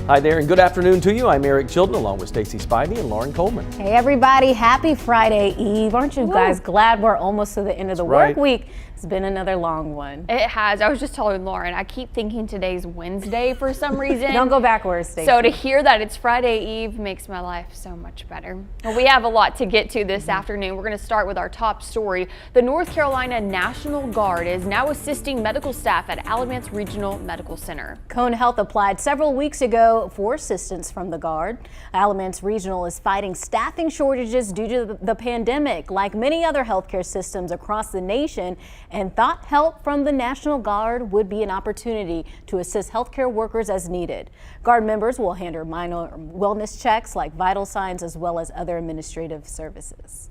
Hi there and good afternoon to you. I'm Eric Chilton along with Stacy Spivey and Lauren Coleman. Hey everybody, happy Friday Eve. Aren't you guys glad we're almost to the end of the work week? It's been another long one. It has. I was just telling Lauren, I keep thinking today's Wednesday for some reason. Don't go backwards, Stacy. So to hear that it's Friday Eve makes my life so much better. Well, we have a lot to get to this afternoon. We're going to start with our top story. The North Carolina National Guard is now assisting medical staff at Alamance Regional Medical Center. Cone Health applied several weeks ago for assistance from the Guard. Alamance Regional is fighting staffing shortages due to the pandemic, like many other healthcare systems across the nation, and thought help from the National Guard would be an opportunity to assist healthcare workers as needed. Guard members will handle minor wellness checks like vital signs as well as other administrative services.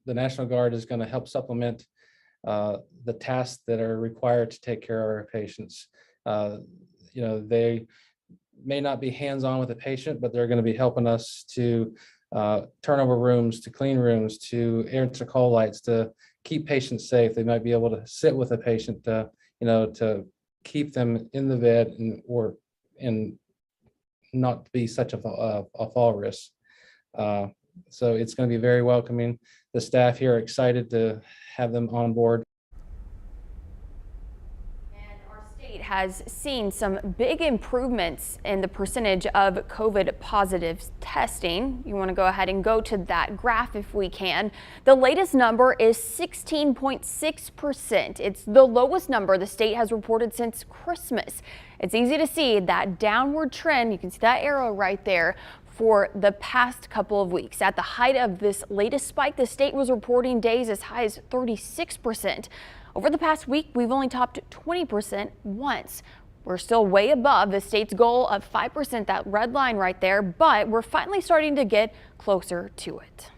The National Guard is going to help supplement the tasks that are required to take care of our patients. They may not be hands-on with the patient, but they're going to be helping us to turn over rooms, to clean rooms, to answer call lights, to keep patients safe. They might be able to sit with a patient, to keep them in the bed and not be such a fall risk. So it's going to be very welcoming. The staff here are excited to have them on board. Has seen some big improvements in the percentage of COVID positive testing. You want to go ahead and go to that graph if we can. The latest number is 16.6%. It's the lowest number the state has reported since Christmas. It's easy to see that downward trend. You can see that arrow right there for the past couple of weeks. At the height of this latest spike, the state was reporting days as high as 36%. Over the past week, we've only topped 20% once. We're still way above the state's goal of 5%, that red line right there, but we're finally starting to get closer to it.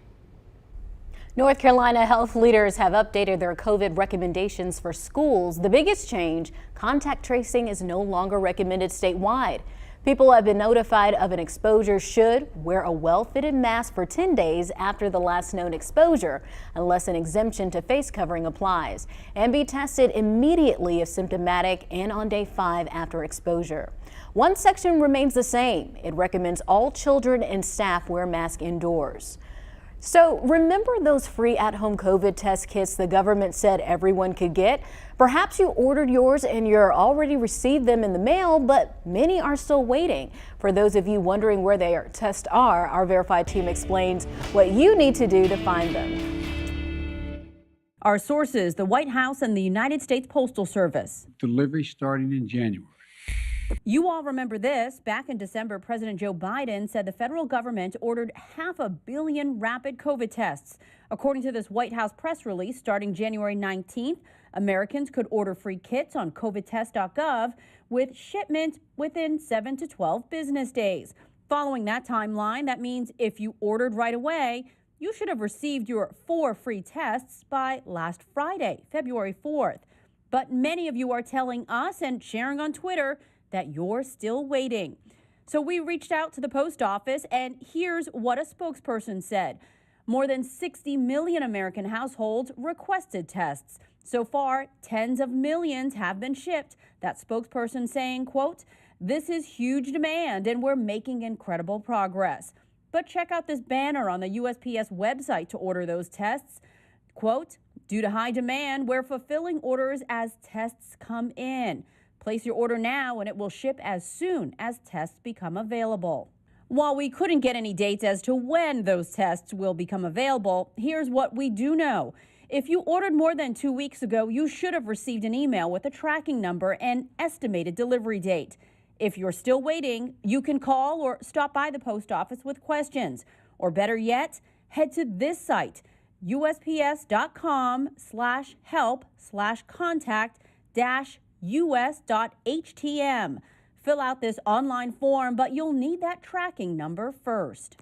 North Carolina health leaders have updated their COVID recommendations for schools. The biggest change, contact tracing is no longer recommended statewide. People who have been notified of an exposure should wear a well-fitted mask for 10 days after the last known exposure, unless an exemption to face covering applies, and be tested immediately if symptomatic and on day 5 after exposure. One section remains the same. It recommends all children and staff wear masks indoors. So remember those free at-home COVID test kits the government said everyone could get? Perhaps you ordered yours and you're already received them in the mail, but many are still waiting. For those of you wondering where their tests are, our Verified team explains what you need to do to find them. Our sources, the White House and the United States Postal Service. Delivery starting in January. You all remember this. Back in December, President Joe Biden said the federal government ordered 500 million rapid COVID tests. According to this White House press release, starting January 19th, Americans could order free kits on covidtest.gov with shipment within 7 to 12 business days. Following that timeline, that means if you ordered right away, you should have received your 4 free tests by last Friday, February 4th. But many of you are telling us and sharing on Twitter that you're still waiting. So we reached out to the post office, and here's what a spokesperson said. More than 60 million American households requested tests. So far, tens of millions have been shipped. That spokesperson saying, quote, "This is huge demand and we're making incredible progress." But check out this banner on the USPS website to order those tests. Quote, "Due to high demand, we're fulfilling orders as tests come in. Place your order now and it will ship as soon as tests become available." While we couldn't get any dates as to when those tests will become available, here's what we do know. If you ordered more than 2 weeks ago, you should have received an email with a tracking number and estimated delivery date. If you're still waiting, you can call or stop by the post office with questions. Or better yet, head to this site, usps.com/help/contact-us.htm. Fill out this online form, but you'll need that tracking number first.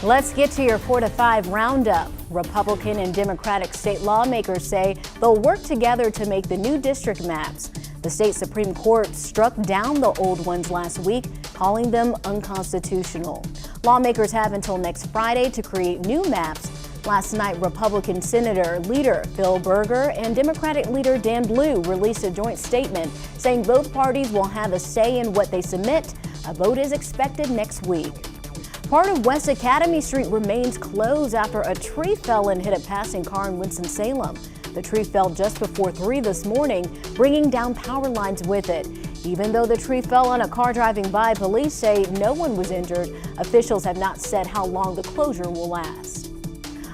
Let's get to your 4 to 5 roundup. Republican and Democratic state lawmakers say they'll work together to make the new district maps. The state Supreme Court struck down the old ones last week, calling them unconstitutional. Lawmakers have until next Friday to create new maps. Last night, Republican Senator Leader Bill Berger and Democratic Leader Dan Blue released a joint statement saying both parties will have a say in what they submit. A vote is expected next week. Part of West Academy Street remains closed after a tree fell and hit a passing car in Winston-Salem. The tree fell just before 3 this morning, bringing down power lines with it. Even though the tree fell on a car driving by, police say no one was injured. Officials have not said how long the closure will last.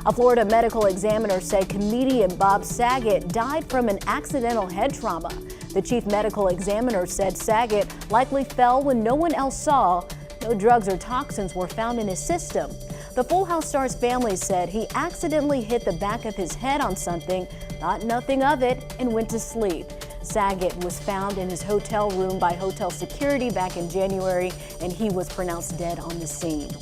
A Florida medical examiner said comedian Bob Saget died from an accidental head trauma. The chief medical examiner said Saget likely fell when no one else saw. No drugs or toxins were found in his system. The Full House star's family said he accidentally hit the back of his head on something, thought nothing of it, and went to sleep. Saget was found in his hotel room by hotel security back in January, and he was pronounced dead on the scene.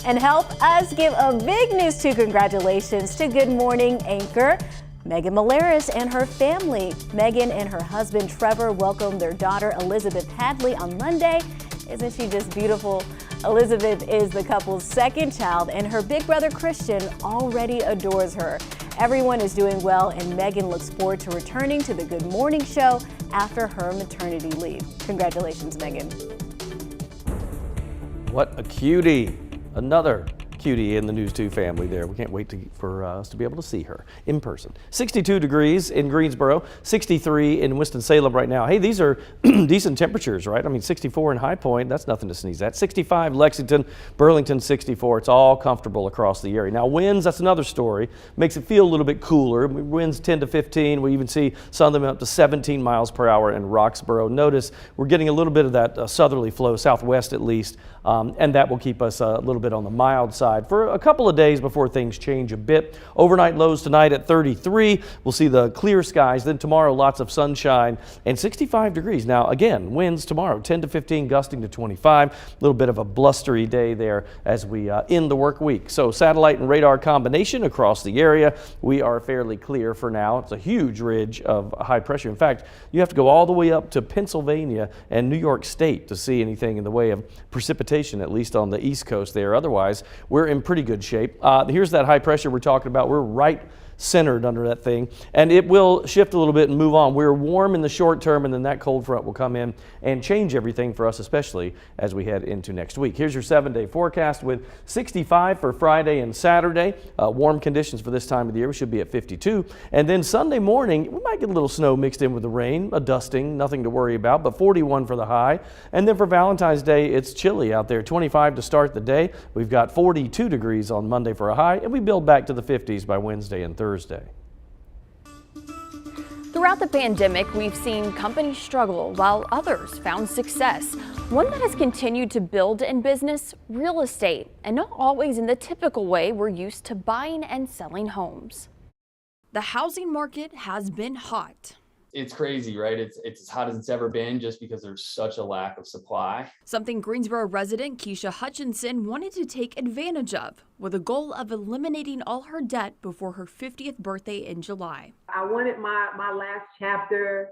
And help us give a big News 2 congratulations to Good Morning anchor Megan Malaris and her family. Megan and her husband Trevor welcomed their daughter Elizabeth Hadley on Monday. Isn't she just beautiful? Elizabeth is the couple's second child, and her big brother Christian already adores her. Everyone is doing well, and Megan looks forward to returning to the Good Morning show after her maternity leave. Congratulations, Megan. What a cutie. Another cutie in the News 2 family there. We can't wait for us to be able to see her in person. 62 degrees in Greensboro, 63 in Winston-Salem right now. Hey, these are decent temperatures, right? I mean, 64 in High Point, that's nothing to sneeze at. 65 Lexington, Burlington 64. It's all comfortable across the area. Now winds, that's another story. Makes it feel a little bit cooler. Winds 10 to 15. We even see some of them up to 17 miles per hour in Roxborough. Notice we're getting a little bit of that southerly flow, southwest at least, and that will keep us a little bit on the mild side for a couple of days before things change a bit. Overnight lows tonight at 33. We'll see the clear skies. Then tomorrow, lots of sunshine and 65 degrees. Now, again, winds tomorrow, 10 to 15, gusting to 25. A little bit of a blustery day there as we end the work week. So satellite and radar combination across the area. We are fairly clear for now. It's a huge ridge of high pressure. In fact, you have to go all the way up to Pennsylvania and New York State to see anything in the way of precipitation, at least on the East Coast there. Otherwise, we're in pretty good shape. Here's that high pressure we're talking about. We're right centered under that thing, and it will shift a little bit and move on. We're warm in the short term, and then that cold front will come in and change everything for us, especially as we head into next week. Here's your 7-day forecast with 65 for Friday and Saturday. Warm conditions for this time of the year. We should be at 52. And then Sunday morning, we might get a little snow mixed in with the rain, a dusting, nothing to worry about, but 41 for the high. And then for Valentine's Day, it's chilly out there. 25 to start the day. We've got 42 degrees on Monday for a high, and we build back to the 50s by Wednesday and Thursday. Throughout the pandemic, we've seen companies struggle while others found success. One that has continued to build in business, real estate, and not always in the typical way we're used to buying and selling homes. The housing market has been hot. It's crazy, right? It's as hot as it's ever been just because there's such a lack of supply. Something Greensboro resident Keisha Hutchinson wanted to take advantage of with a goal of eliminating all her debt before her 50th birthday in July. I wanted my last chapter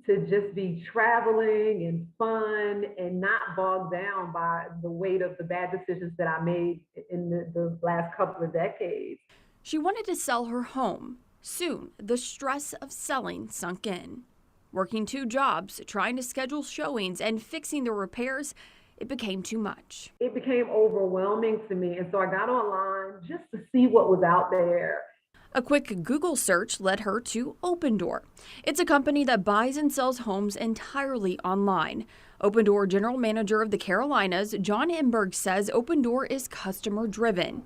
to just be traveling and fun and not bogged down by the weight of the bad decisions that I made in the last couple of decades. She wanted to sell her home. Soon, the stress of selling sunk in. Working 2 jobs, trying to schedule showings, and fixing the repairs, it became too much. It became overwhelming to me, and so I got online just to see what was out there. A quick Google search led her to Opendoor. It's a company that buys and sells homes entirely online. Opendoor General Manager of the Carolinas, John Imberg, says Opendoor is customer-driven.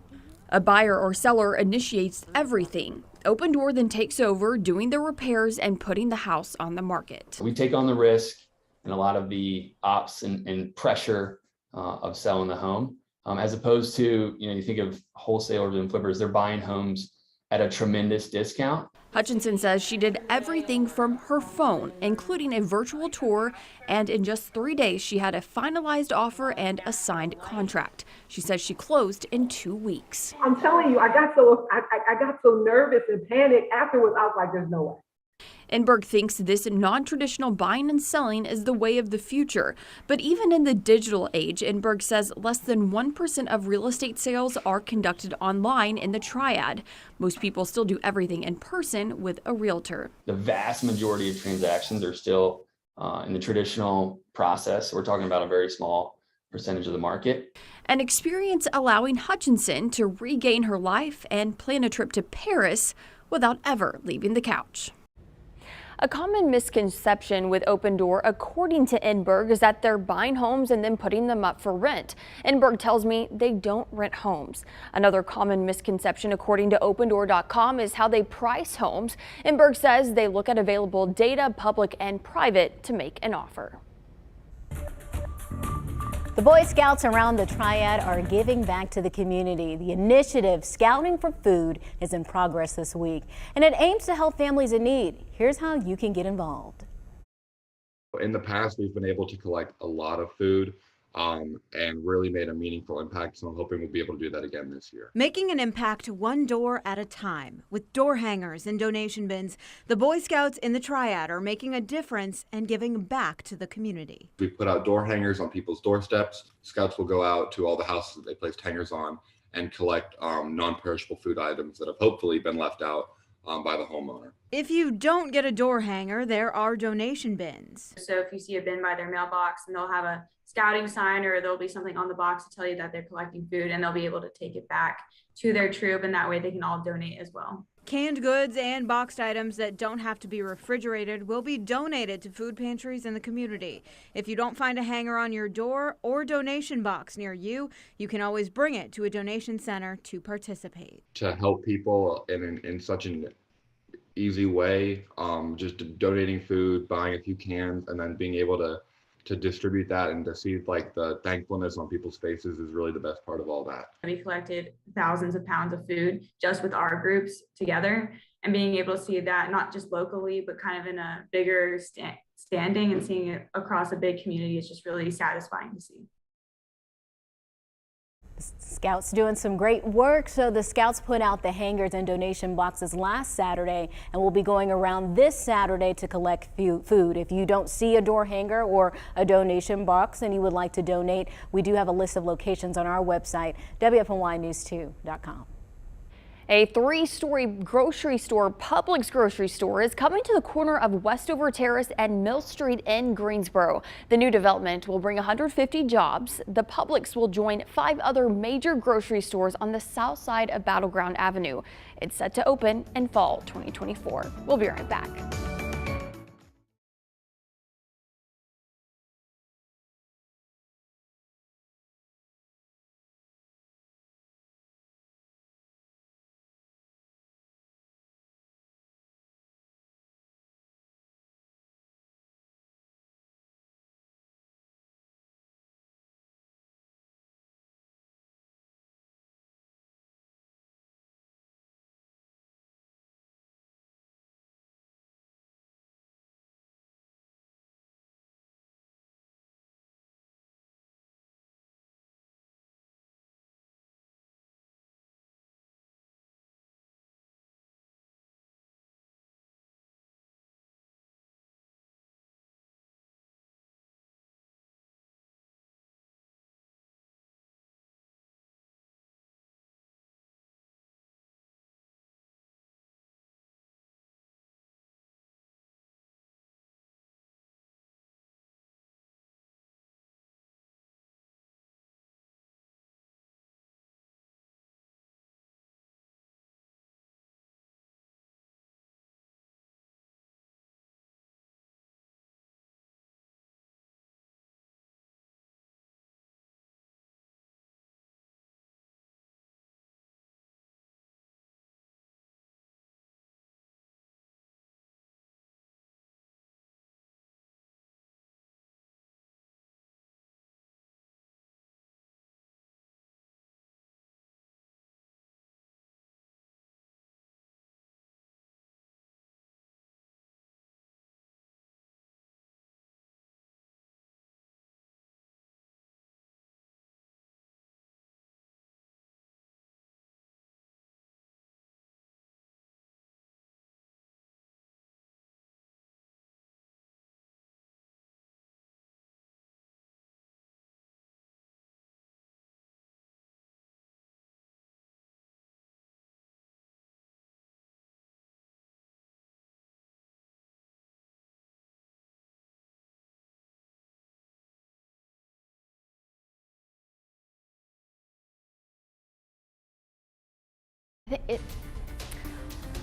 A buyer or seller initiates everything. Opendoor then takes over doing the repairs and putting the house on the market. We take on the risk and a lot of the ops and pressure of selling the home, as opposed to, you think of wholesalers and flippers, they're buying homes at a tremendous discount. Hutchinson says she did everything from her phone, including a virtual tour, and in just 3 days, she had a finalized offer and a signed contract. She says she closed in 2 weeks. I'm telling you, I got so nervous and panicked afterwards. I was like, there's no way. Enberg thinks this non-traditional buying and selling is the way of the future. But even in the digital age, Enberg says less than 1% of real estate sales are conducted online in the triad. Most people still do everything in person with a realtor. The vast majority of transactions are still in the traditional process. We're talking about a very small percentage of the market. An experience allowing Hutchinson to regain her life and plan a trip to Paris without ever leaving the couch. A common misconception with Open Door, according to Enberg, is that they're buying homes and then putting them up for rent. Enberg tells me they don't rent homes. Another common misconception, according to OpenDoor.com, is how they price homes. Enberg says they look at available data, public and private, to make an offer. The Boy Scouts around the Triad are giving back to the community. The initiative, Scouting for Food, is in progress this week, and it aims to help families in need. Here's how you can get involved. In the past, we've been able to collect a lot of food and really made a meaningful impact. So I'm hoping we'll be able to do that again this year. Making an impact one door at a time. With door hangers and donation bins, the Boy Scouts in the Triad are making a difference and giving back to the community. We put out door hangers on people's doorsteps. Scouts will go out to all the houses that they placed hangers on and collect non-perishable food items that have hopefully been left out by the homeowner. If you don't get a door hanger, there are donation bins. So if you see a bin by their mailbox, and they'll have a scouting sign, or there'll be something on the box to tell you that they're collecting food, and they'll be able to take it back to their troop, and that way they can all donate as well. Canned goods and boxed items that don't have to be refrigerated will be donated to food pantries in the community. If you don't find a hanger on your door or donation box near you, you can always bring it to a donation center to participate. To help people in such an easy way, just donating food, buying a few cans, and then being able to distribute that and to see like the thankfulness on people's faces is really the best part of all that. We collected thousands of pounds of food just with our groups together, and being able to see that not just locally, but kind of in a bigger standing and seeing it across a big community is just really satisfying to see. Scouts doing some great work. So the Scouts put out the hangers and donation boxes last Saturday, and will be going around this Saturday to collect food. If you don't see a door hanger or a donation box and you would like to donate, we do have a list of locations on our website, WFNYnews2.com. A 3-story grocery store, Publix grocery store, is coming to the corner of Westover Terrace and Mill Street in Greensboro. The new development will bring 150 jobs. The Publix will join 5 other major grocery stores on the south side of Battleground Avenue. It's set to open in fall 2024. We'll be right back.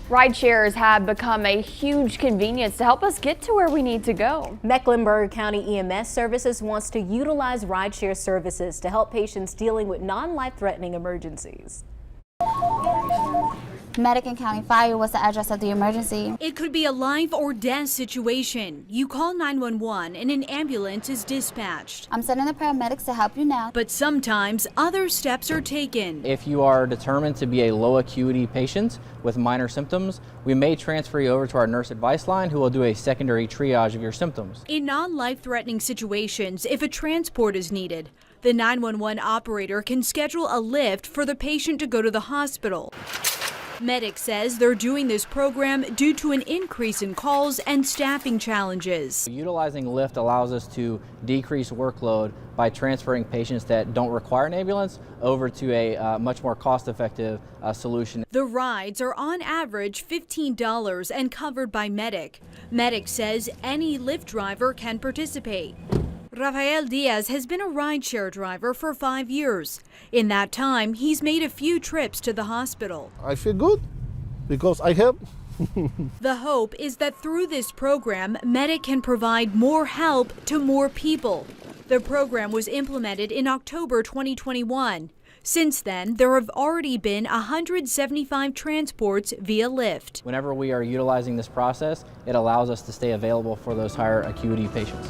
Ride shares have become a huge convenience to help us get to where we need to go. Mecklenburg County EMS Services wants to utilize rideshare services to help patients dealing with non-life-threatening emergencies. Medican County Fire was the address of the emergency. It could be a life or death situation. You call 911 and an ambulance is dispatched. I'm sending the paramedics to help you now. But sometimes other steps are taken. If you are determined to be a low acuity patient with minor symptoms, we may transfer you over to our nurse advice line who will do a secondary triage of your symptoms. In non-life-threatening situations, if a transport is needed, the 911 operator can schedule a lift for the patient to go to the hospital. Medic says they're doing this program due to an increase in calls and staffing challenges. Utilizing Lyft allows us to decrease workload by transferring patients that don't require an ambulance over to a much more cost-effective solution. The rides are on average $15 and covered by Medic. Medic says any Lyft driver can participate. Rafael Diaz has been a rideshare driver for 5 years. In that time, he's made a few trips to the hospital. I feel good because I help. The hope is that through this program, Medic can provide more help to more people. The program was implemented in October 2021. Since then, there have already been 175 transports via Lyft. Whenever we are utilizing this process, it allows us to stay available for those higher acuity patients.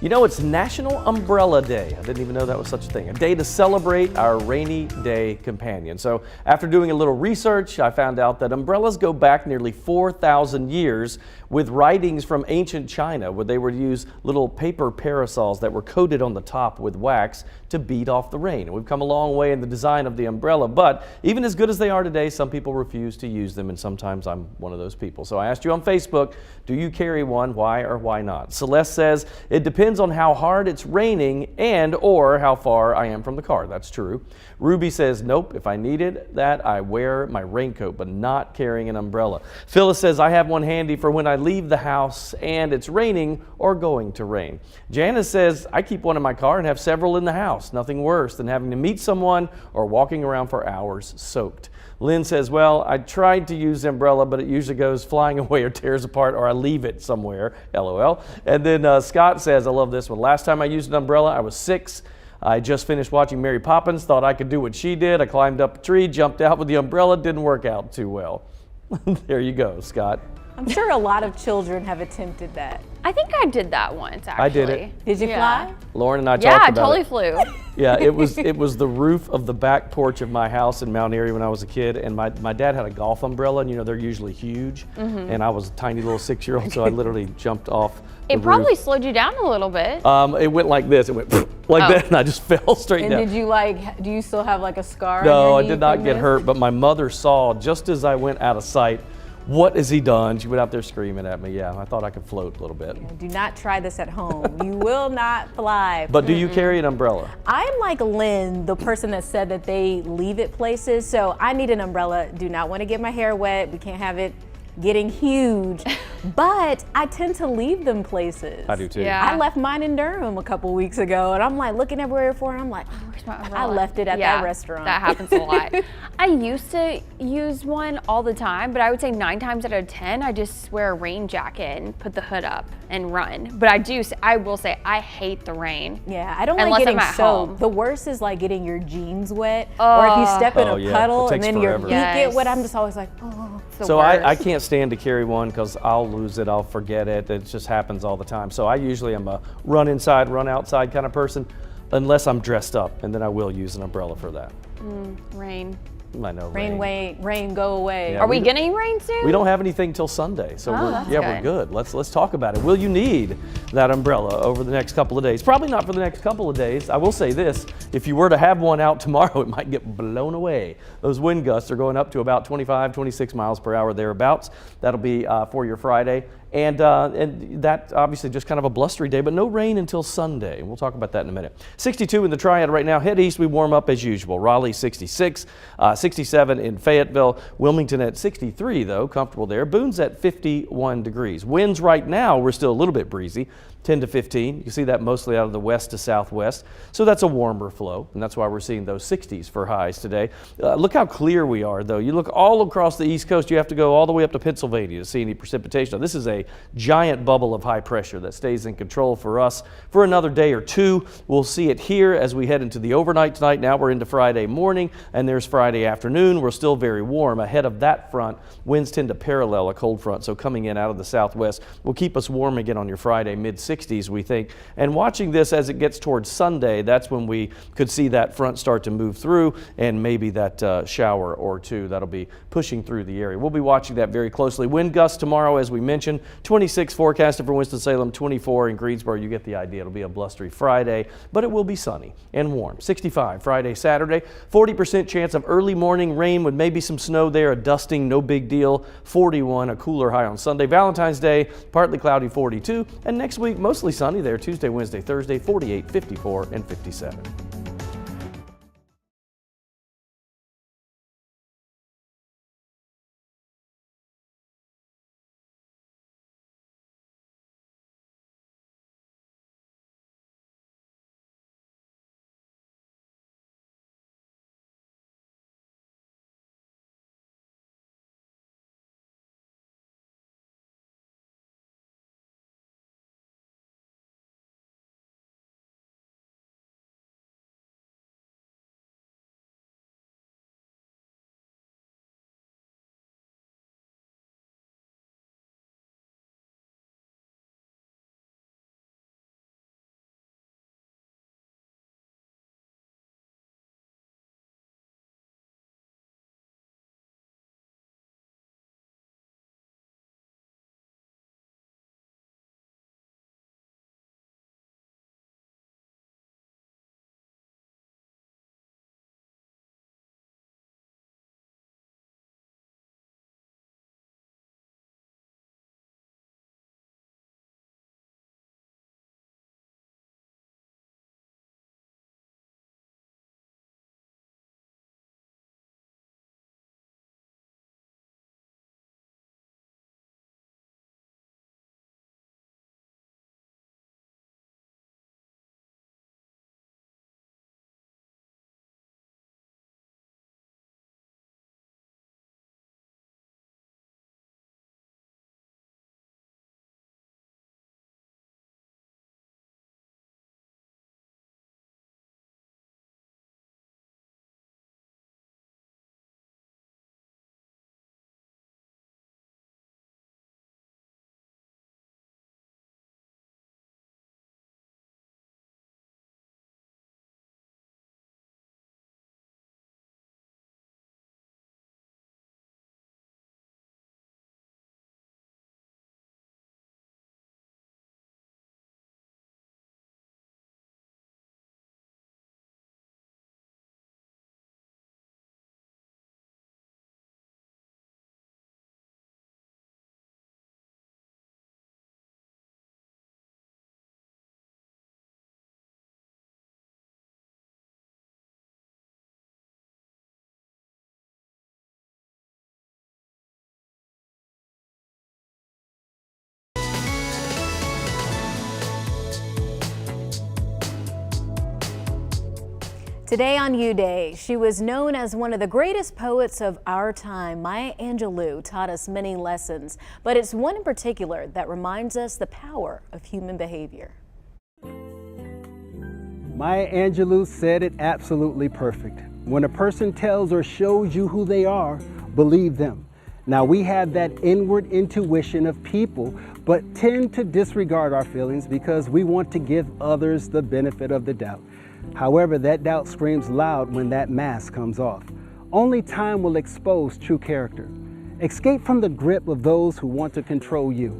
You know, it's National Umbrella Day. I didn't even know that was such a thing. A day to celebrate our rainy day companion. So after doing a little research, I found out that umbrellas go back nearly 4,000 years with writings from ancient China, where they would use little paper parasols that were coated on the top with wax to beat off the rain. And we've come a long way in the design of the umbrella, but even as good as they are today, some people refuse to use them, and sometimes I'm one of those people. So I asked you on Facebook, do you carry one? Why or why not? Celeste says, it depends on how hard it's raining and or how far I am from the car. That's true. Ruby says, nope, if I needed that, I wear my raincoat, but not carrying an umbrella. Phyllis says, I have one handy for when I leave the house and it's raining or going to rain. Janice says, I keep one in my car and have several in the house. house. Nothing worse than having to meet someone or walking around for hours soaked. Lynn says, well, I tried to use the umbrella, but it usually goes flying away or tears apart, or I leave it somewhere, LOL. And then Scott says, I love this one. Last time I used an umbrella, I was 6. I just finished watching Mary Poppins, thought I could do what she did. I climbed up a tree, jumped out with the umbrella, didn't work out too well. There you go, Scott. I'm sure a lot of children have attempted that. I think I did that once, actually. I did it. Did you fly? Lauren and I Yeah, talked I about totally it. flew. Yeah, it was the roof of the back porch of my house in Mount Airy when I was a kid, and my dad had a golf umbrella, and they're usually huge, and I was a tiny little 6-year-old, so I literally jumped off the It probably roof. slowed you down a little bit. It went like this. It went like that, and I just fell straight And down. did you do you still have like a scar? No, on I your did knee not from get this? hurt, but my mother saw just as I went out of sight. What has he done? She went out there screaming at me. Yeah, I thought I could float a little bit. Do not try this at home. You will not fly. But do you carry an umbrella? I'm like Lynn, the person that said that they leave it places. So I need an umbrella. Do not want to get my hair wet. We can't have it getting huge. But I tend to leave them places. I do too. Yeah. I left mine in Durham a couple weeks ago, and I'm like looking everywhere for it. I'm like, Where's my I umbrella? left it at that restaurant. That happens a lot. I used to use one all the time, but I would say 9 times out of 10, I just wear a rain jacket and put the hood up and run. But I will say, I hate the rain. Yeah, I don't Unless like getting I'm at soaked. home. The worst is like getting your jeans wet, or if you step in Oh, a yeah. puddle It and takes then your forever. feet get Yes. wet. I'm just always like, oh. It's the So I worst. can't stand to carry one because I'll lose it, I'll forget it. It just happens all the time. So I usually am a run inside, run outside kind of person, unless I'm dressed up, and then I will use an umbrella for that. Rain. I know. Rain, go away. Yeah, Are we getting rain soon? We don't have anything till Sunday, so that's we're good. Let's talk about it. Will you need that umbrella over the next couple of days? Probably not for the next couple of days. I will say this: if you were to have one out tomorrow, it might get blown away. Those wind gusts are going up to about 25, 26 miles per hour thereabouts. That'll be for your Friday. And that obviously just kind of a blustery day, but no rain until Sunday. We'll talk about that in a minute. 62 in the Triad right now. Head east, we warm up as usual. Raleigh 66, 67 in Fayetteville. Wilmington at 63 though, comfortable there. Boone's at 51 degrees. Winds right now, we're still a little bit breezy. 10 to 15. You can see that mostly out of the west to southwest. So that's a warmer flow, and that's why we're seeing those 60s for highs today. Look how clear we are, though. You look all across the East Coast, you have to go all the way up to Pennsylvania to see any precipitation. Now, this is a giant bubble of high pressure that stays in control for us for another day or two. We'll see it here as we head into the overnight tonight. Now we're into Friday morning, and there's Friday afternoon. We're still very warm. Ahead of that front, winds tend to parallel a cold front, so coming in out of the southwest will keep us warm again on your Friday, mid-60s, we think. And watching this as it gets towards Sunday, that's when we could see that front start to move through, and maybe that shower or two that'll be pushing through the area. We'll be watching that very closely. Wind gusts tomorrow, as we mentioned, 26 forecasted for Winston-Salem, 24 in Greensboro. You get the idea. It'll be a blustery Friday, but it will be sunny and warm. 65 Friday, Saturday, 40% chance of early morning rain with maybe some snow there, a dusting, no big deal. 41, a cooler high on Sunday. Valentine's Day, partly cloudy, 42, and next week mostly sunny there, Tuesday, Wednesday, Thursday, 48, 54, and 57. Today on U Day, she was known as one of the greatest poets of our time. Maya Angelou taught us many lessons, but it's one in particular that reminds us the power of human behavior. Maya Angelou said it absolutely perfect. When a person tells or shows you who they are, believe them. Now, we have that inward intuition of people, but tend to disregard our feelings because we want to give others the benefit of the doubt. However, that doubt screams loud when that mask comes off. Only time will expose true character. Escape from the grip of those who want to control you.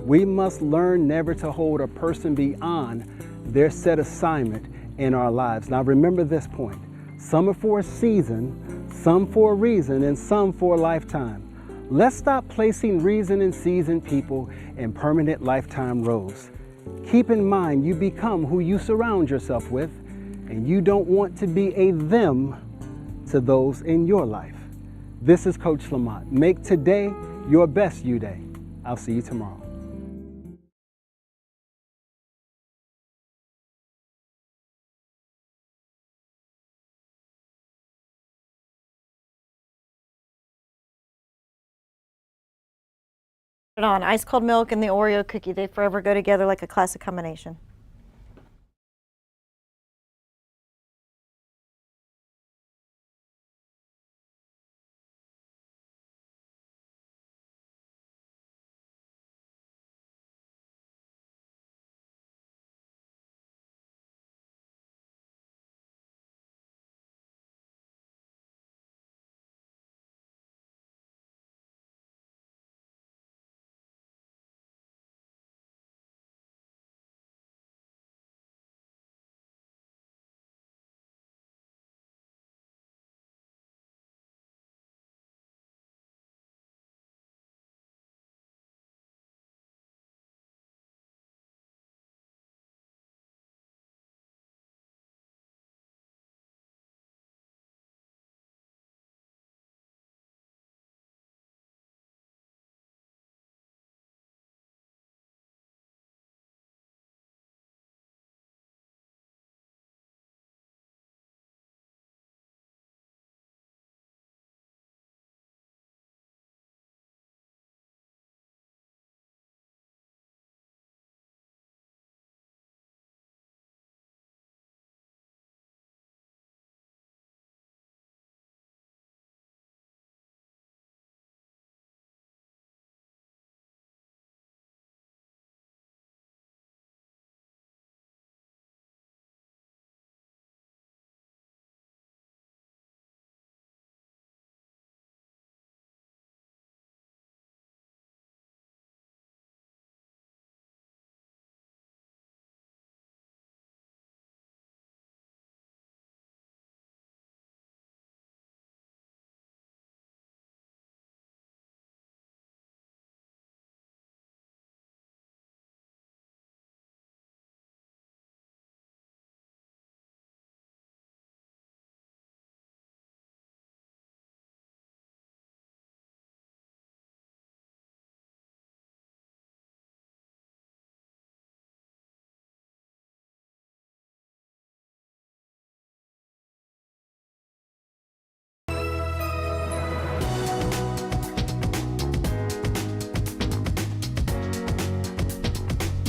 We must learn never to hold a person beyond their set assignment in our lives. Now, remember this point. Some are for a season, some for a reason, and some for a lifetime. Let's stop placing reason and season people in permanent lifetime roles. Keep in mind you become who you surround yourself with, and you don't want to be a them to those in your life. This is Coach Lamont. Make today your best U Day. I'll see you tomorrow. Put on ice cold milk and the Oreo cookie. They forever go together like a classic combination.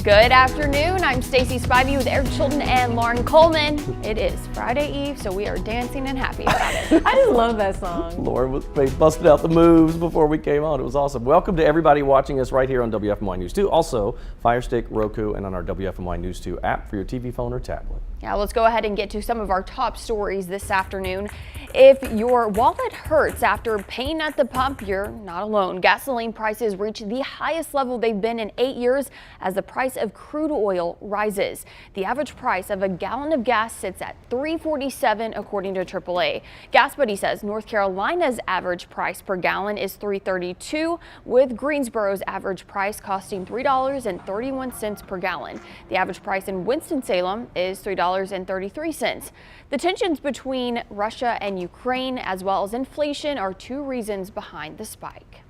Good afternoon. I'm Stacy Spivey with Eric Chilton and Lauren Coleman. It is Friday Eve, so we are dancing and happy about it. I just love that song. Lauren busted out the moves before we came on. It was awesome. Welcome to everybody watching us right here on WFMY News 2. Also, Fire Stick, Roku, and on our WFMY News 2 app for your TV, phone, or tablet. Yeah, let's go ahead and get to some of our top stories this afternoon. If your wallet hurts after paying at the pump, you're not alone. Gasoline prices reach the highest level they've been in 8 years as the price of crude oil rises. The average price of a gallon of gas sits at $3.47 according to AAA. Gas Buddy says North Carolina's average price per gallon is $3.32, with Greensboro's average price costing $3.31 per gallon. The average price in Winston-Salem is $3.33. The tensions between Russia and Ukraine, as well as inflation, are two reasons behind the spike.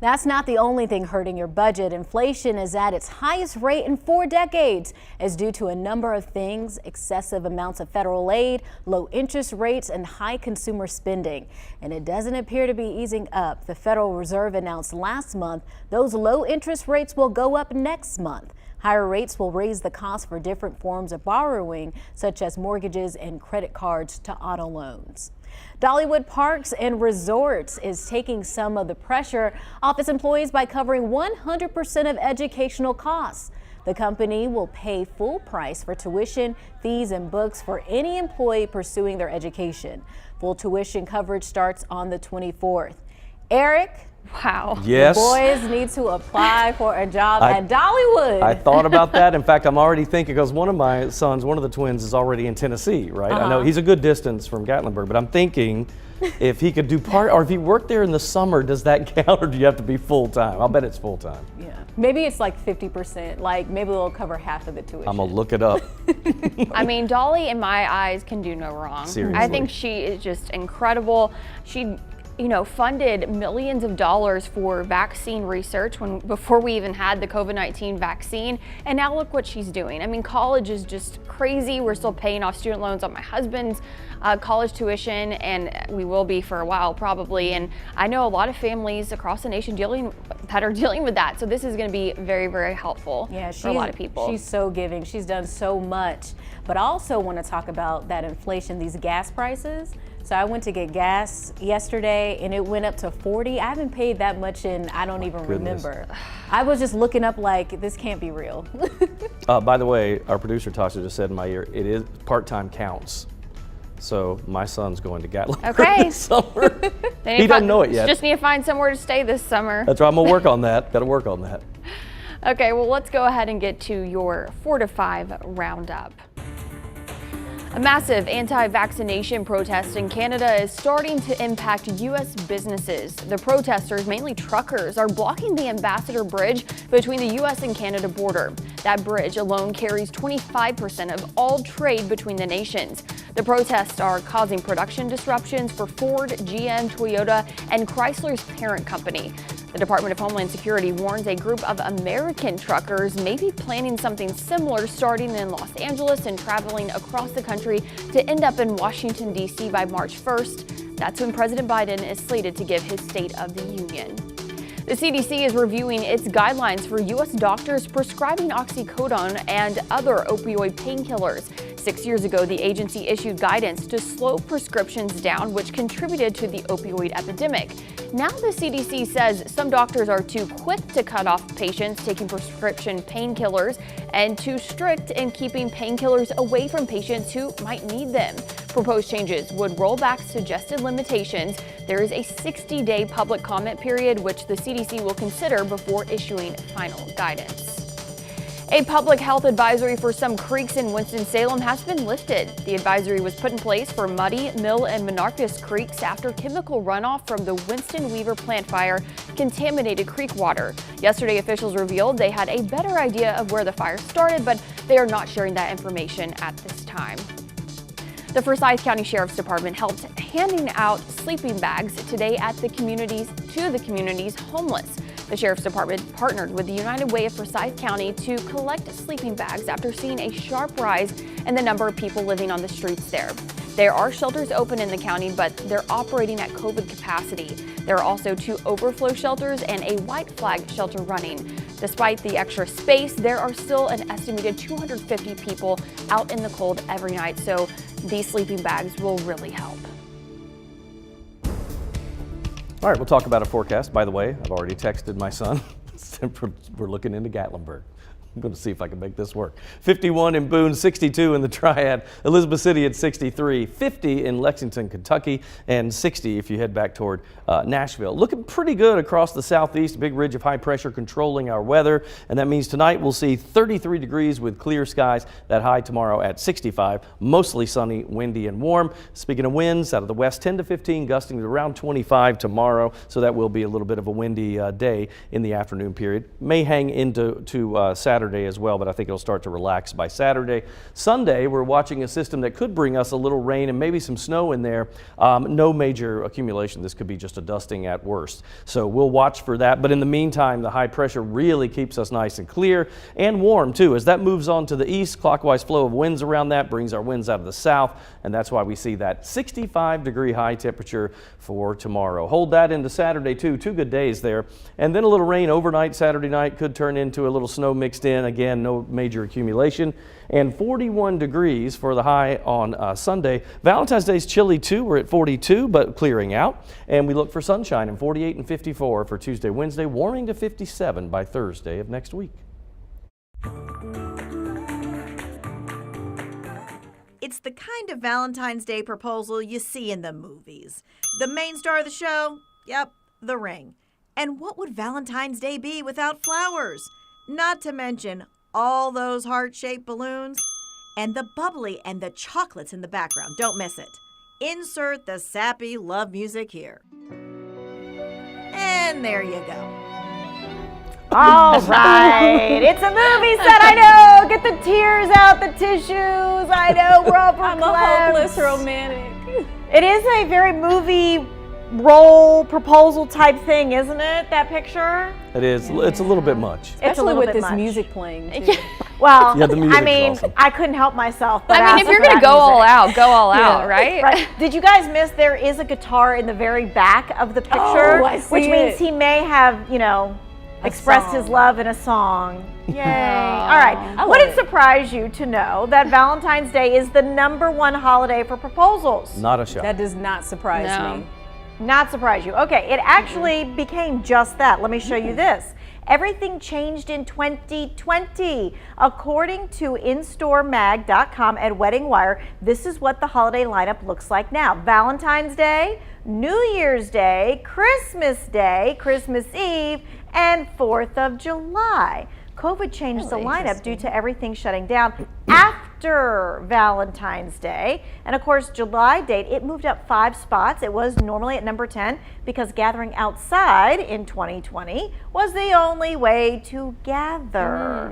That's not the only thing hurting your budget. Inflation is at its highest rate in 4 decades as due to a number of things: excessive amounts of federal aid, low interest rates, and high consumer spending. And it doesn't appear to be easing up. The Federal Reserve announced last month those low interest rates will go up next month. Higher rates will raise the cost for different forms of borrowing, such as mortgages and credit cards to auto loans. Dollywood Parks and Resorts is taking some of the pressure off its employees by covering 100% of educational costs. The company will pay full price for tuition, fees, and books for any employee pursuing their education. Full tuition coverage starts on the 24th. Eric? Wow. Yes. The boys need to apply for a job at Dollywood. I thought about that. In fact, I'm already thinking, because one of my sons, one of the twins, is already in Tennessee, right? I know he's a good distance from Gatlinburg, but I'm thinking if he could do part, or if he worked there in the summer, does that count, or do you have to be full-time? I'll bet it's full-time. Yeah. Maybe it's like 50%. Like maybe they'll cover half of the tuition. I'm gonna look it up. I mean, Dolly, in my eyes, can do no wrong. Seriously. I think she is just incredible. She, funded millions of dollars for vaccine research before we even had the COVID-19 vaccine. And now look what she's doing. I mean, college is just crazy. We're still paying off student loans on my husband's college tuition, and we will be for a while probably. And I know a lot of families across the nation that are dealing with that. So this is going to be very, very helpful for a lot of people. She's so giving. She's done so much. But I also want to talk about that inflation, these gas prices. So I went to get gas yesterday and it went up to 40. I haven't paid that much in, I don't even remember. I was just looking up like, this can't be real. By the way, our producer Tasha just said in my ear, it is part-time counts. So my son's going to Gatlinburg this summer. He doesn't know it yet. Just need to find somewhere to stay this summer. That's right, I'm gonna work on that. Gotta work on that. Okay, well, let's go ahead and get to your 4 to 5 roundup. A massive anti-vaccination protest in Canada is starting to impact U.S. businesses. The protesters, mainly truckers, are blocking the Ambassador Bridge between the U.S. and Canada border. That bridge alone carries 25% of all trade between the nations. The protests are causing production disruptions for Ford, GM, Toyota, and Chrysler's parent company. The Department of Homeland Security warns a group of American truckers may be planning something similar starting in Los Angeles and traveling across the country to end up in Washington, D.C. by March 1st. That's when President Biden is slated to give his State of the Union. The CDC is reviewing its guidelines for U.S. doctors prescribing oxycodone and other opioid painkillers. 6 years ago, the agency issued guidance to slow prescriptions down, which contributed to the opioid epidemic. Now the CDC says some doctors are too quick to cut off patients taking prescription painkillers and too strict in keeping painkillers away from patients who might need them. Proposed changes would roll back suggested limitations. There is a 60-day public comment period, which the CDC will consider before issuing final guidance. A public health advisory for some creeks in Winston-Salem has been lifted. The advisory was put in place for Muddy, Mill, and Monarchus creeks after chemical runoff from the Winston Weaver plant fire contaminated creek water. Yesterday, officials revealed they had a better idea of where the fire started, but they are not sharing that information at this time. The FORSYTH County Sheriff's Department helped handing out sleeping bags today to the community's homeless. The Sheriff's Department partnered with the United Way of Forsyth County to collect sleeping bags after seeing a sharp rise in the number of people living on the streets there. There are shelters open in the county, but they're operating at COVID capacity. There are also 2 overflow shelters and a white flag shelter running. Despite the extra space, there are still an estimated 250 people out in the cold every night, so these sleeping bags will really help. All right, we'll talk about a forecast. By the way, I've already texted my son. We're looking into Gatlinburg. I'm going to see if I can make this work. 51 in Boone, 62 in the Triad, Elizabeth City at 63, 50 in Lexington, Kentucky, and 60 if you head back toward Nashville. Looking pretty good across the southeast, big ridge of high pressure controlling our weather, and that means tonight we'll see 33 degrees with clear skies. That high tomorrow at 65, mostly sunny, windy, and warm. Speaking of winds, out of the west, 10 to 15, gusting to around 25 tomorrow, so that will be a little bit of a windy day in the afternoon period. May hang into Saturday Saturday as well, but I think it'll start to relax by Saturday. Sunday, we're watching a system that could bring us a little rain and maybe some snow in there. No major accumulation. This could be just a dusting at worst. So we'll watch for that. But in the meantime, the high pressure really keeps us nice and clear and warm too. As that moves on to the east, clockwise flow of winds around that brings our winds out of the south, and that's why we see that 65-degree high temperature for tomorrow. Hold that into Saturday too. 2 good days there. And then a little rain overnight Saturday night could turn into a little snow mixed in. Again, no major accumulation. And 41 degrees for the high on Sunday. Valentine's Day's chilly too. We're at 42, but clearing out. And we look for sunshine in 48 and 54 for Tuesday, Wednesday, warming to 57 by Thursday of next week. It's the kind of Valentine's Day proposal you see in the movies. The main star of the show? Yep, the ring. And what would Valentine's Day be without flowers? Not to mention all those heart-shaped balloons and the bubbly and the chocolates in the background. Don't miss it. Insert the sappy love music here. And there you go. All right. It's a movie set, I know. Get the tears out, the tissues. I know, we're all I'm a hopeless romantic. It is a very movie role proposal type thing, isn't it? That picture? It is. It's a little bit much. Especially with this music playing too. Well, Yeah, the music I mean, is awesome. I couldn't help myself. But I mean, if you're going to go all out, go all out, right? Did you guys miss there is a guitar in the very back of the picture? Oh, I see which means it. he may have, expressed his love in a song. Yay. All right. Would it surprise you to know that Valentine's Day is the #1 holiday for proposals? Not a shock. That does not surprise me. Not surprise you. Okay, it actually became just that. Let me show you this. Everything changed in 2020. According to InStoreMag.com and Wedding Wire, this is what the holiday lineup looks like now. Valentine's Day, New Year's Day, Christmas Eve, and 4th of July. COVID changed the lineup due to everything shutting down after Valentine's Day. And of course, July date, it moved up 5 spots. It was normally at number 10 because gathering outside in 2020 was the only way to gather.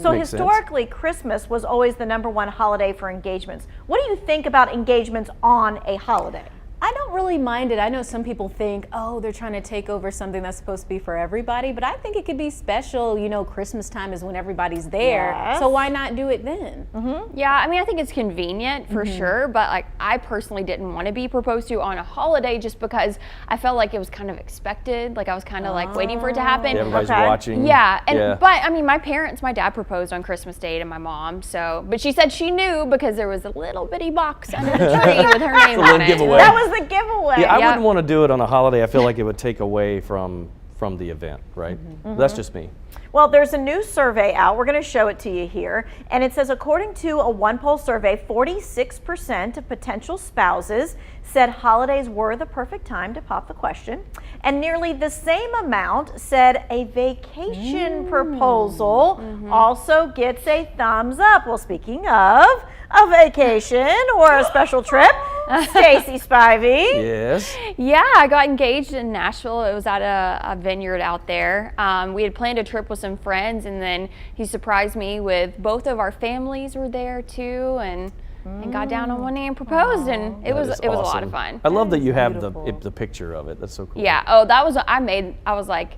So Makes historically, Christmas was always the #1 holiday for engagements. What do you think about engagements on a holiday? I don't really mind it. I know some people think, oh, they're trying to take over something that's supposed to be for everybody, but I think it could be special. You know, Christmas time is when everybody's there, so why not do it then? Yeah, I mean, I think it's convenient for sure, but like I personally didn't want to be proposed to on a holiday just because I felt like it was kind of expected. Like I was kind of like waiting for it to happen. Yeah, everybody's watching. Yeah, but I mean, my dad proposed on Christmas Day to my mom, but she said she knew because there was a little bitty box under the tree with her name on it. Giveaway. That was the giveaway. Yeah, I wouldn't want to do it on a holiday. I feel like it would take away from the event, right? That's just me. Well, there's a new survey out. We're going to show it to you here. And it says, according to a one-poll survey, 46% of potential spouses said holidays were the perfect time to pop the question. And nearly the same amount said a vacation proposal also gets a thumbs up. Well, speaking of a vacation or a special trip, Stacy Spivey. Yes. Yeah, I got engaged in Nashville. It was at a vineyard out there. We had planned a trip with some friends, and then he surprised me with both of our families were there too, and got down on one knee and proposed, and it was a lot of fun. I love that you have the picture of it. That's so cool. Yeah. Oh, that was I was like,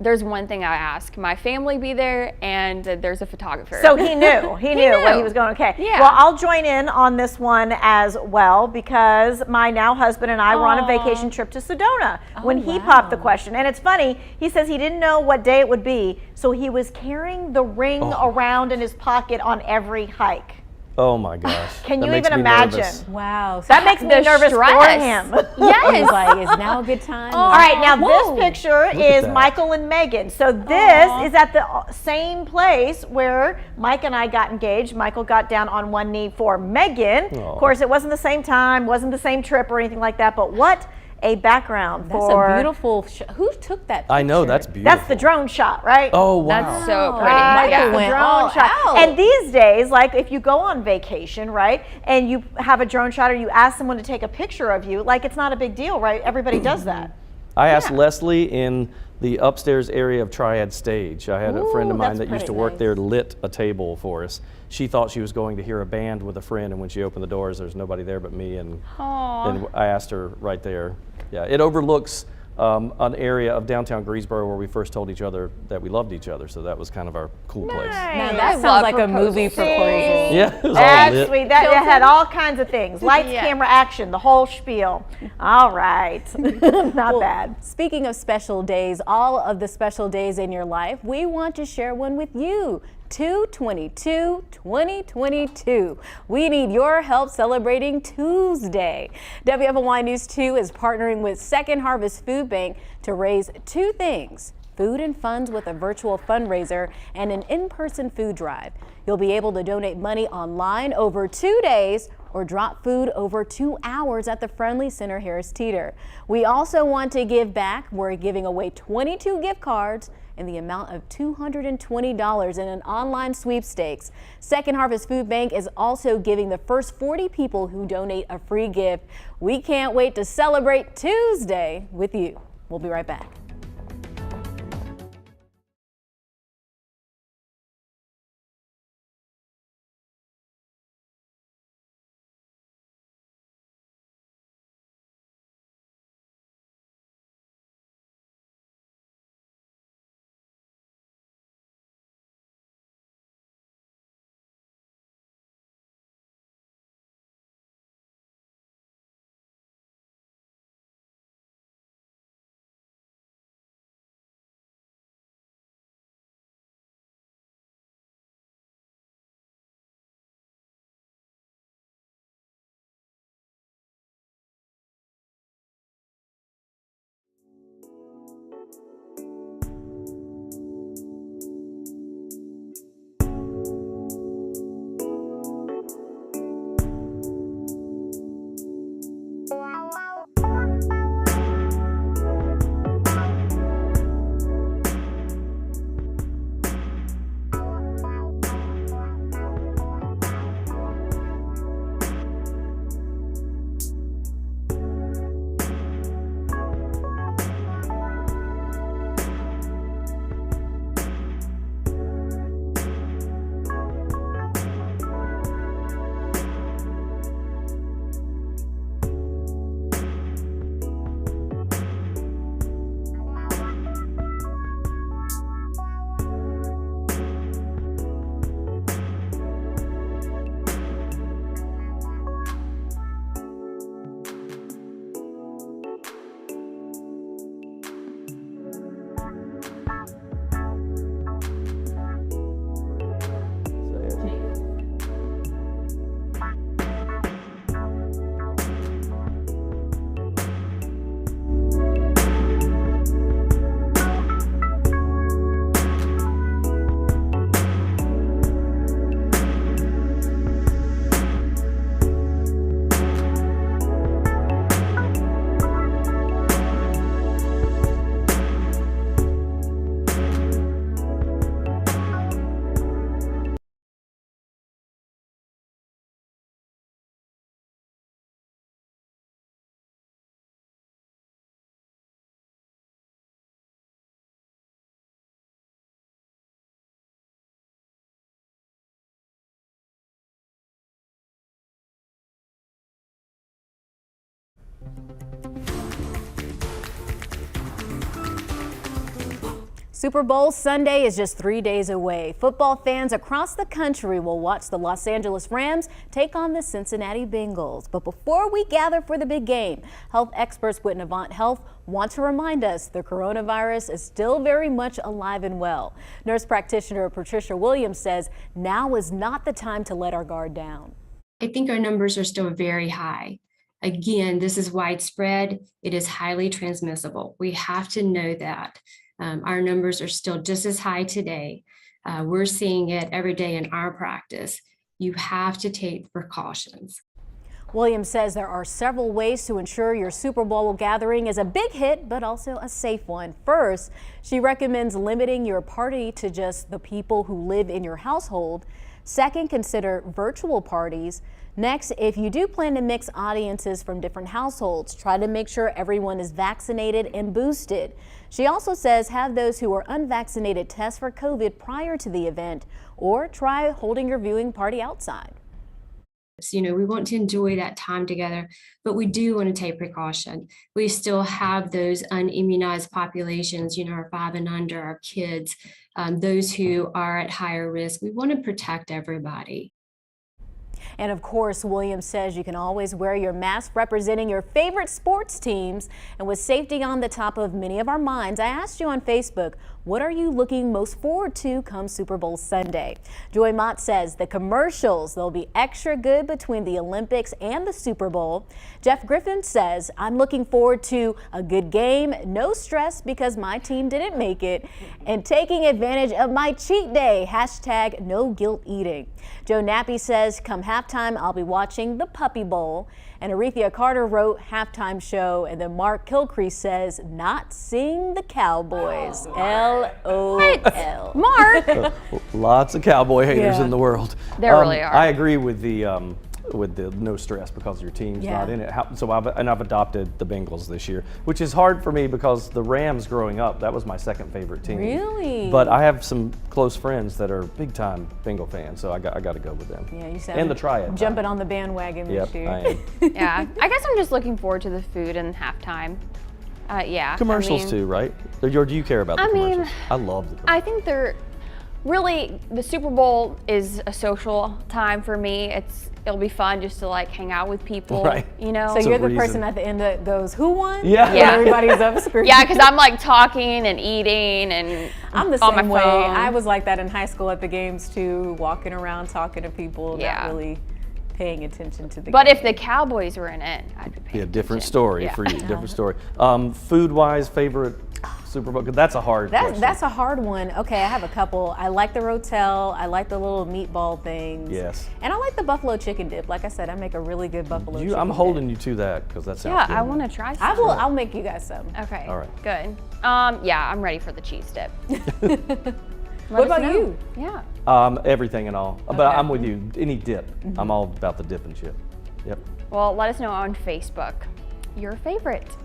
there's one thing I ask: my family be there, and there's a photographer. So he knew. He knew what he was going. Okay. Yeah. Well, I'll join in on this one as well because my now husband and I were on a vacation trip to Sedona when he popped the question. And it's funny. He says he didn't know what day it would be, so he was carrying the ring around in his pocket on every hike. Oh my gosh. Can That you makes even me imagine? nervous. Wow. So That makes me nervous for him. Yes. Like, is now a good time? All right, now this picture is Michael and Megan. So this is at the same place where Mike and I got engaged. Michael got down on one knee for Megan. Of course, it wasn't the same time, wasn't the same trip or anything like that, but what a background That's for... a beautiful who took that picture? I know, that's beautiful. That's the drone shot, right? Oh, wow. That's so pretty. That's the went drone all shot. out. And these days, like if you go on vacation, right, and you have a drone shot or you ask someone to take a picture of you, like it's not a big deal, right? Everybody does that. I asked Leslie in the upstairs area of Triad Stage. I had a friend of mine that used to work there, lit a table for us. She thought she was going to hear a band with a friend, and when she opened the doors, there's nobody there but me. And I asked her right there. Yeah, it overlooks an area of downtown Greensboro where we first told each other that we loved each other. So that was kind of our cool place. Now that sounds like a movie proposal. Yeah, it was all That's lit. sweet. That had all kinds of things. Lights, camera, action, the whole spiel. All right. Not bad. Speaking of special days, all of the special days in your life, we want to share one with you. 2/22/2022. We need your help celebrating Tuesday. WFLY News 2 is partnering with Second Harvest Food Bank to raise two things: food and funds with a virtual fundraiser and an in-person food drive. You'll be able to donate money online over 2 days or drop food over 2 hours at the Friendly Center Harris Teeter. We also want to give back. We're giving away 22 gift cards in the amount of $220 in an online sweepstakes. Second Harvest Food Bank is also giving the first 40 people who donate a free gift. We can't wait to celebrate Tuesday with you. We'll be right back. Super Bowl Sunday is just 3 days away. Football fans across the country will watch the Los Angeles Rams take on the Cincinnati Bengals. But before we gather for the big game, health experts with Novant Health want to remind us the coronavirus is still very much alive and well. Nurse practitioner Patricia Williams says now is not the time to let our guard down. I think our numbers are still very high. Again, this is widespread. It is highly transmissible. We have to know that. Our numbers are still just as high today. We're seeing it every day in our practice. You have to take precautions. Williams says there are several ways to ensure your Super Bowl gathering is a big hit, but also a safe one. First, she recommends limiting your party to just the people who live in your household. Second, consider virtual parties. Next, if you do plan to mix audiences from different households, try to make sure everyone is vaccinated and boosted. She also says have those who are unvaccinated test for COVID prior to the event, or try holding your viewing party outside. You know, we want to enjoy that time together, but we do want to take precaution. We still have those unimmunized populations, you know, our 5 and under, our kids, those who are at higher risk. We want to protect everybody. And of course, Williams says you can always wear your mask representing your favorite sports teams. And with safety on the top of many of our minds, I asked you on Facebook, what are you looking most forward to come Super Bowl Sunday? Joy Mott says the commercials, they'll be extra good between the Olympics and the Super Bowl. Jeff Griffin says, I'm looking forward to a good game, no stress because my team didn't make it, and taking advantage of my cheat day, hashtag no guilt eating. Joe Nappy says, come halftime, I'll be watching the Puppy Bowl. And Aretha Carter wrote halftime show, and then Mark Kilcrease says, not seeing the Cowboys. LOL. Mark! Lots of cowboy haters in the world. There really are. I agree with the no stress because your team's not in it. So I've adopted the Bengals this year, which is hard for me because the Rams growing up, that was my second favorite team. Really? But I have some close friends that are big time Bengal fans, so I got to go with them. Yeah, you sound and the Triad. Jumping on the bandwagon this year. I am. Yeah, I guess I'm just looking forward to the food and halftime. Yeah. Commercials too, right? Or do you care about the commercials? I love the commercials. I think they're really, the Super Bowl is a social time for me. It'll be fun just to like hang out with people, right. You know. So you're the person at the end that goes, who won? Yeah. When everybody's up screaming. Yeah, because I'm like talking and eating and I'm the on same my way. phone. I was like that in high school at the games too, walking around talking to people, not really paying attention to the But game. if the Cowboys were in it, I'd be paying different attention. story Yeah. for you. Different story. Food-wise, favorite Super Bowl? That's a hard question. That's a hard one. Okay, I have a couple. I like the Rotel. I like the little meatball things. Yes. And I like the buffalo chicken dip. Like I said, I make a really good buffalo chicken I'm dip. holding you to that because that sounds good. Yeah, I want to try some. I'll make you guys some. Okay. All right. Good. Yeah, I'm ready for the cheese dip. What about you? Yeah. Everything and all. But I'm with you. Any dip. I'm all about the dip and chip. Yep. Well, let us know on Facebook your favorite.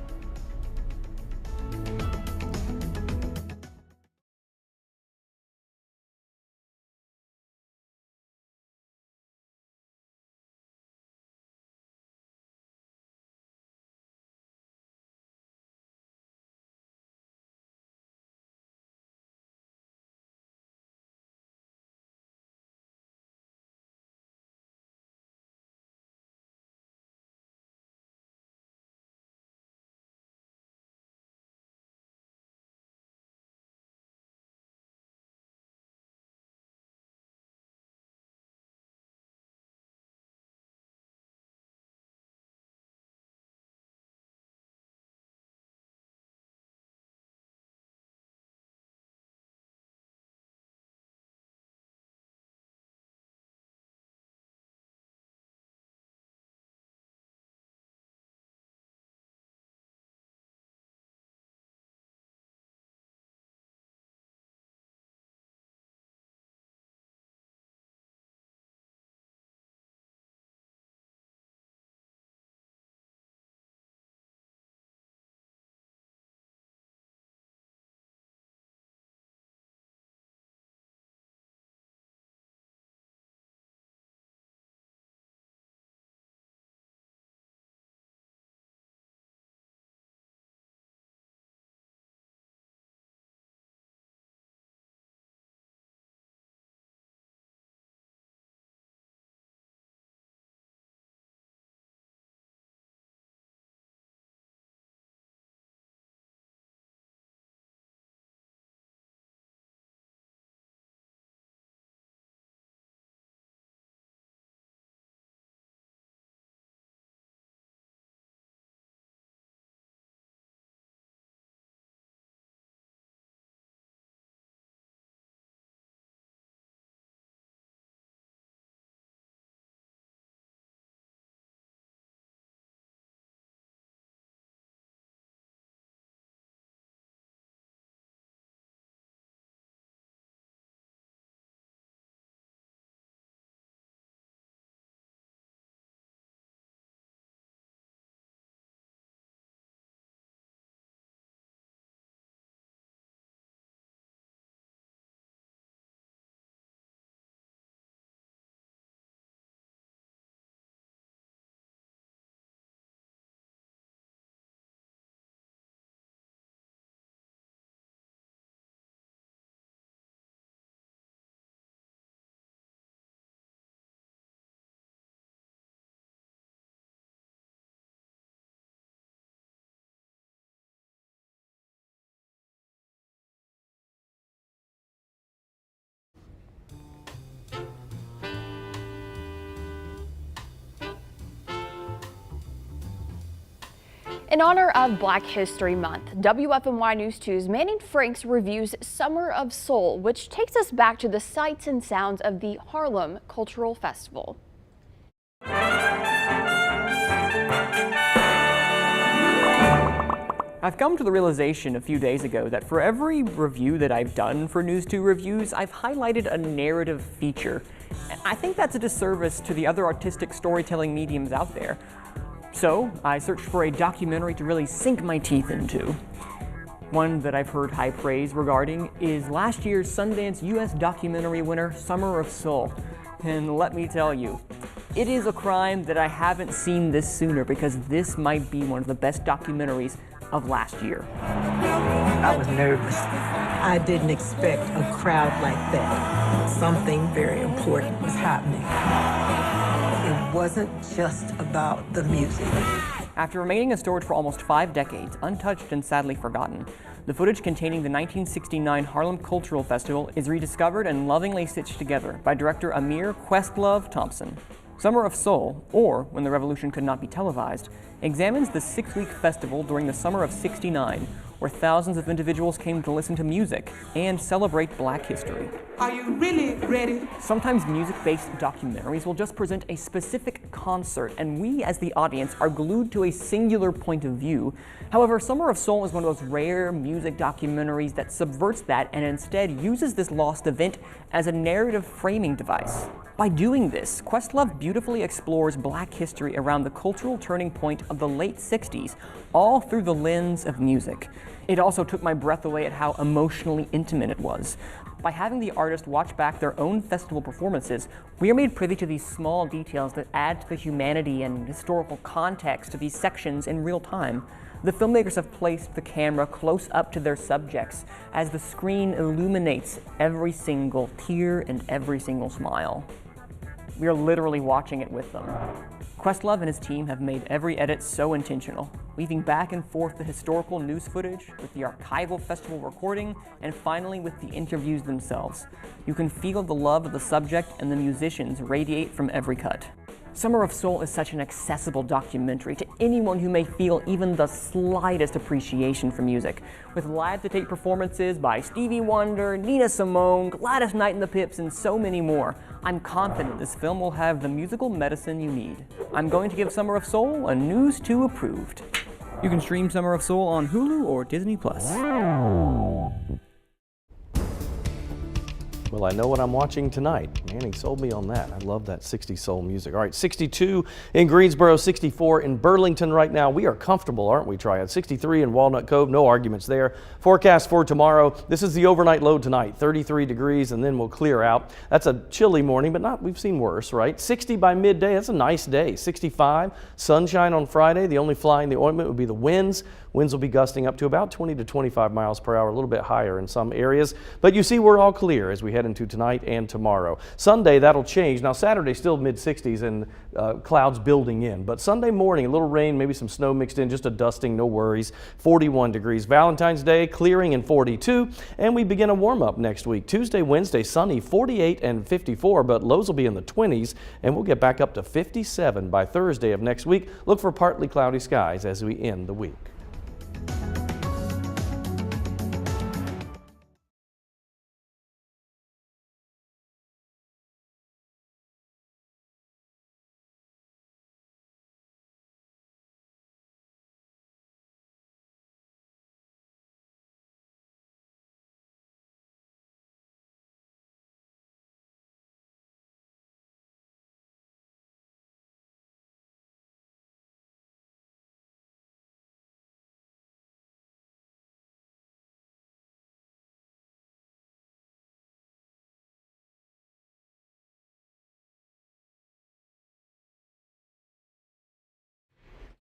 In honor of Black History Month, WFMY News 2's Manning Franks reviews Summer of Soul, which takes us back to the sights and sounds of the Harlem Cultural Festival. I've come to the realization a few days ago that for every review that I've done for News 2 Reviews, I've highlighted a narrative feature. I think that's a disservice to the other artistic storytelling mediums out there. So I searched for a documentary to really sink my teeth into. One that I've heard high praise regarding is last year's Sundance U.S. documentary winner, Summer of Soul. And let me tell you, it is a crime that I haven't seen this sooner, because this might be one of the best documentaries of last year. I was nervous. I didn't expect a crowd like that. Something very important was happening. It wasn't just about the music. After remaining in storage for almost 5 decades, untouched and sadly forgotten, the footage containing the 1969 Harlem Cultural Festival is rediscovered and lovingly stitched together by director Amir Questlove Thompson. Summer of Soul, or When the Revolution Could Not Be Televised, examines the 6-week festival during the summer of '69, where thousands of individuals came to listen to music and celebrate Black history. Are you really ready? Sometimes music-based documentaries will just present a specific concert, and we as the audience are glued to a singular point of view. However, Summer of Soul is one of those rare music documentaries that subverts that and instead uses this lost event as a narrative framing device. By doing this, Questlove beautifully explores Black history around the cultural turning point of the late 60s, all through the lens of music. It also took my breath away at how emotionally intimate it was. By having the artist watch back their own festival performances, we are made privy to these small details that add to the humanity and historical context of these sections in real time. The filmmakers have placed the camera close up to their subjects as the screen illuminates every single tear and every single smile. We are literally watching it with them. Questlove and his team have made every edit so intentional, weaving back and forth the historical news footage with the archival festival recording, and finally with the interviews themselves. You can feel the love of the subject and the musicians radiate from every cut. Summer of Soul is such an accessible documentary to anyone who may feel even the slightest appreciation for music. With live-to-tape performances by Stevie Wonder, Nina Simone, Gladys Knight and the Pips, and so many more, I'm confident this film will have the musical medicine you need. I'm going to give Summer of Soul a News 2 approved. You can stream Summer of Soul on Hulu or Disney+. Well, I know what I'm watching tonight. Manning sold me on that. I love that 60s soul music. All right, 62 in Greensboro, 64 in Burlington right now. We are comfortable, aren't we, Triad? 63 in Walnut Cove, no arguments there. Forecast for tomorrow. This is the overnight low tonight, 33 degrees, and then we'll clear out. That's a chilly morning, but we've seen worse, right? 60 by midday, that's a nice day. 65, sunshine on Friday. The only fly in the ointment would be the winds. Winds will be gusting up to about 20 to 25 miles per hour, a little bit higher in some areas. But you see, we're all clear as we head into tonight and tomorrow. Sunday, that'll change. Now, Saturday, still mid-60s and clouds building in. But Sunday morning, a little rain, maybe some snow mixed in, just a dusting, no worries. 41 degrees. Valentine's Day, clearing and 42. And we begin a warm-up next week. Tuesday, Wednesday, sunny, 48 and 54, but lows will be in the 20s, and we'll get back up to 57 by Thursday of next week. Look for partly cloudy skies as we end the week.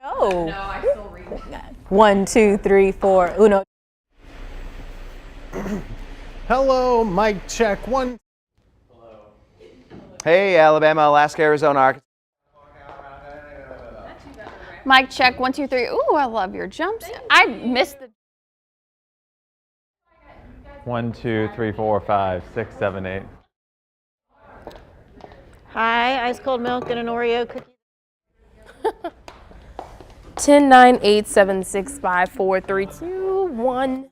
Oh. No, I still read that. 1, 2, 3, 4. Uno. Hello, mic check. 1. Hey, Alabama, Alaska, Arizona, Arkansas. Mic check, 1, 2, 3. Ooh, I love your jumps. I missed the. 1, 2, 3, 4, 5, 6, 7, 8. Hi, ice cold milk and an Oreo cookie. 10, 9, 8, 7, 6, 5, 4, 3, 2, 1.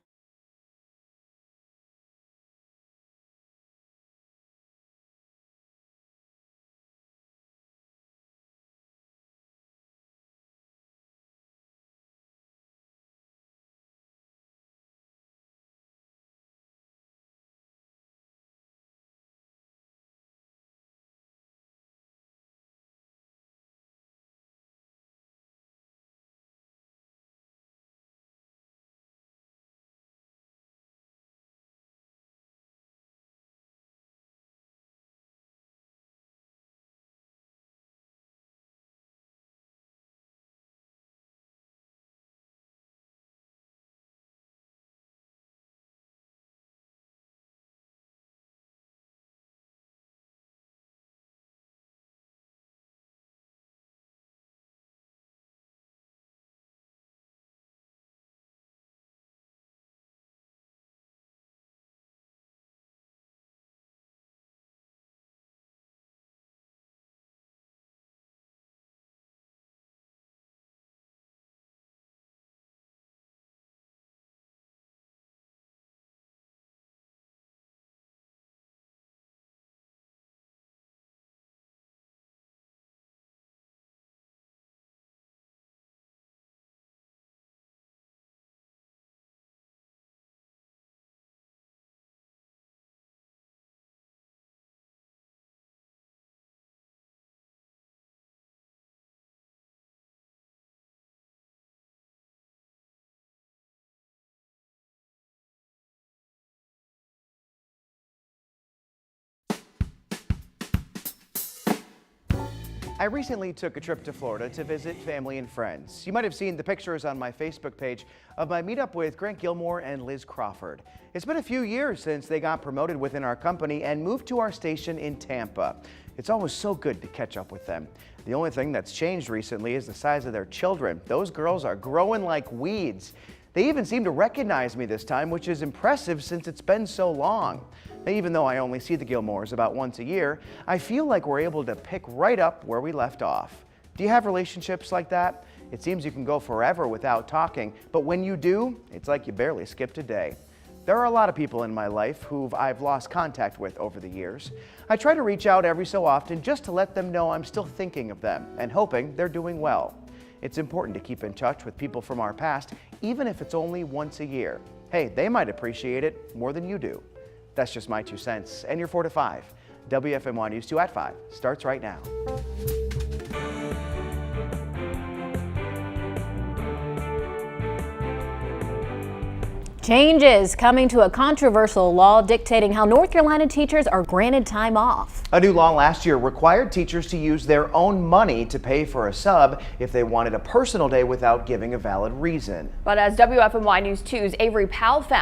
I recently took a trip to Florida to visit family and friends. You might have seen the pictures on my Facebook page of my meetup with Grant Gilmore and Liz Crawford. It's been a few years since they got promoted within our company and moved to our station in Tampa. It's always so good to catch up with them. The only thing that's changed recently is the size of their children. Those girls are growing like weeds. They even seem to recognize me this time, which is impressive since it's been so long. Even though I only see the Gilmores about once a year, I feel like we're able to pick right up where we left off. Do you have relationships like that? It seems you can go forever without talking, but when you do, it's like you barely skipped a day. There are a lot of people in my life who I've lost contact with over the years. I try to reach out every so often just to let them know I'm still thinking of them and hoping they're doing well. It's important to keep in touch with people from our past, even if it's only once a year. Hey, they might appreciate it more than you do. That's just my 2 cents. And your 4 to 5. WFMY News 2 at 5 starts right now. Changes coming to a controversial law dictating how North Carolina teachers are granted time off. A new law last year required teachers to use their own money to pay for a sub if they wanted a personal day without giving a valid reason. But as WFMY News 2's Avery Powell found,